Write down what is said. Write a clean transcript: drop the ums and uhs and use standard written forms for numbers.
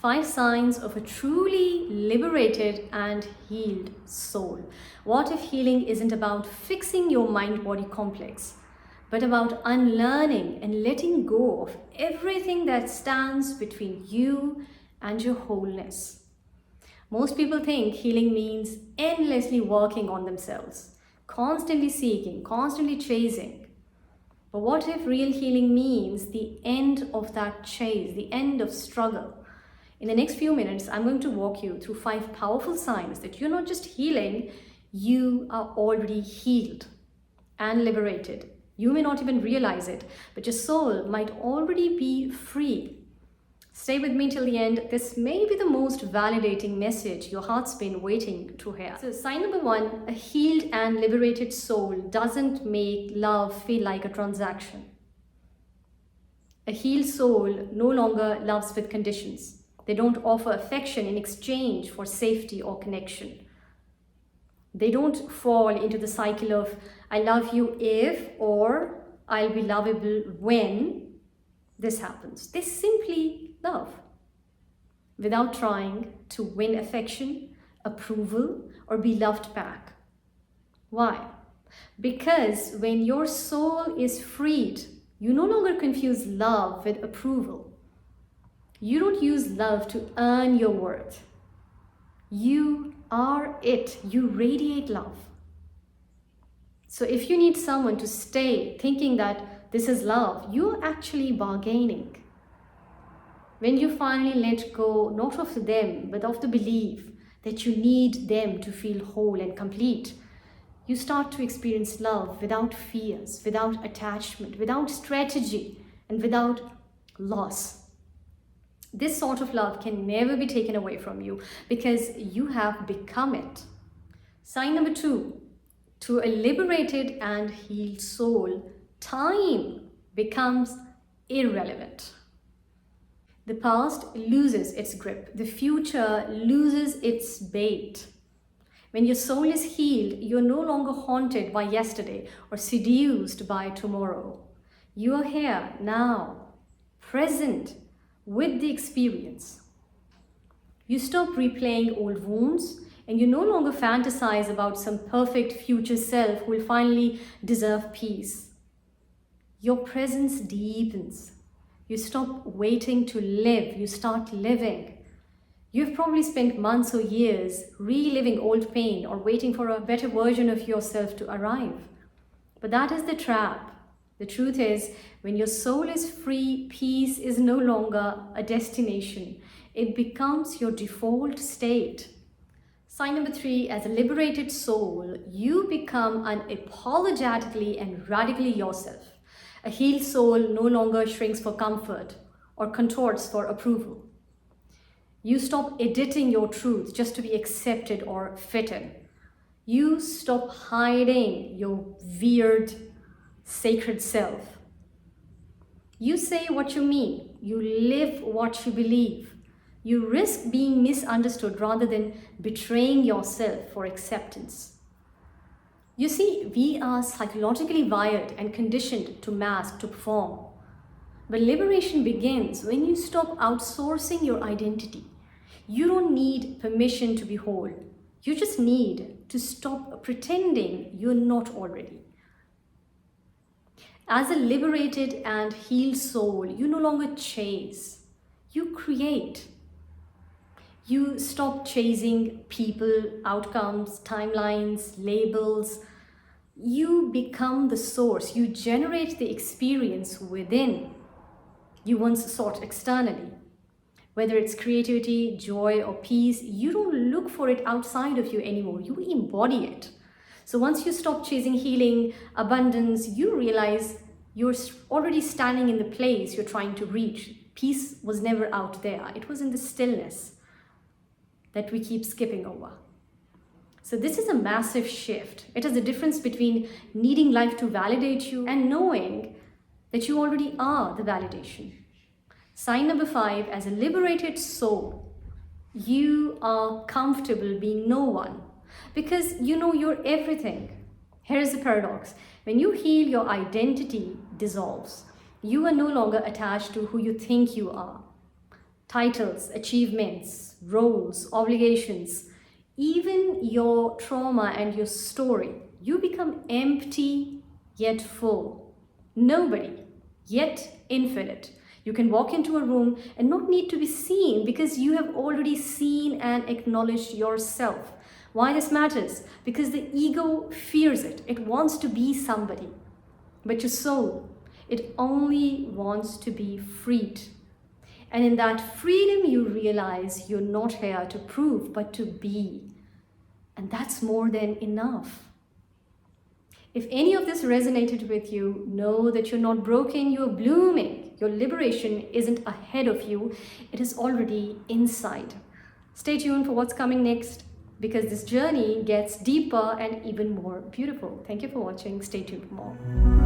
5 signs of a truly liberated and healed soul. What if healing isn't about fixing your mind-body complex, but about unlearning and letting go of everything that stands between you and your wholeness? Most people think healing means endlessly working on themselves, constantly seeking, constantly chasing. But what if real healing means the end of that chase, the end of struggle? In the next few minutes, I'm going to walk you through 5 powerful signs that you're not just healing, you are already healed and liberated. You may not even realize it, but your soul might already be free. Stay with me till the end. This may be the most validating message your heart's been waiting to hear. So sign number 1, a healed and liberated soul doesn't make love feel like a transaction. A healed soul no longer loves with conditions. They don't offer affection in exchange for safety or connection. They don't fall into the cycle of I love you if, or I'll be lovable when this happens. They simply love without trying to win affection, approval, or be loved back. Why? Because when your soul is freed, you no longer confuse love with approval. You don't use love to earn your worth. You are it. You radiate love. So if you need someone to stay thinking that this is love, you're actually bargaining. When you finally let go, not of them, but of the belief that you need them to feel whole and complete, you start to experience love without fears, without attachment, without strategy, and without loss. This sort of love can never be taken away from you because you have become it. Sign number 2, to a liberated and healed soul, time becomes irrelevant. The past loses its grip. The future loses its bait. When your soul is healed, you're no longer haunted by yesterday or seduced by tomorrow. You are here now, present, with the experience. You stop replaying old wounds and you no longer fantasize about some perfect future self who will finally deserve peace. Your presence deepens. You stop waiting to live, you start living. You've probably spent months or years reliving old pain or waiting for a better version of yourself to arrive. But that is the trap. The truth is, when your soul is free, peace is no longer a destination. It becomes your default state. Sign number 3, as a liberated soul, you become unapologetically and radically yourself. A healed soul no longer shrinks for comfort or contorts for approval. You stop editing your truth just to be accepted or fit in. You stop hiding your weird, sacred self. You say what you mean. You live what you believe. You risk being misunderstood rather than betraying yourself for acceptance. You see, we are psychologically wired and conditioned to mask, to perform. But liberation begins when you stop outsourcing your identity. You don't need permission to be whole. You just need to stop pretending you're not already. As a liberated and healed soul, you no longer chase, you create. You stop chasing people, outcomes, timelines, labels. You become the source. You generate the experience within you once sought externally. Whether it's creativity, joy, or peace, you don't look for it outside of you anymore. You embody it. So once you stop chasing healing, abundance, you realize you're already standing in the place you're trying to reach. Peace was never out there. It was in the stillness that we keep skipping over. So this is a massive shift. It is the difference between needing life to validate you and knowing that you already are the validation. Sign number 5, as a liberated soul, you are comfortable being no one because you know you're everything. Here's the paradox. When you heal, your identity dissolves. You are no longer attached to who you think you are. titles, achievements, roles, obligations, even your trauma and your story. You become empty yet full. Nobody yet infinite. You can walk into a room and not need to be seen because you have already seen and acknowledged yourself. Why this matters? Because the ego fears it. It wants to be somebody. But your soul, it only wants to be freed. And in that freedom, you realize you're not here to prove, but to be. And that's more than enough. If any of this resonated with you, know that you're not broken, you're blooming. Your liberation isn't ahead of you, it is already inside. Stay tuned for what's coming next, because this journey gets deeper and even more beautiful. Thank you for watching. Stay tuned for more.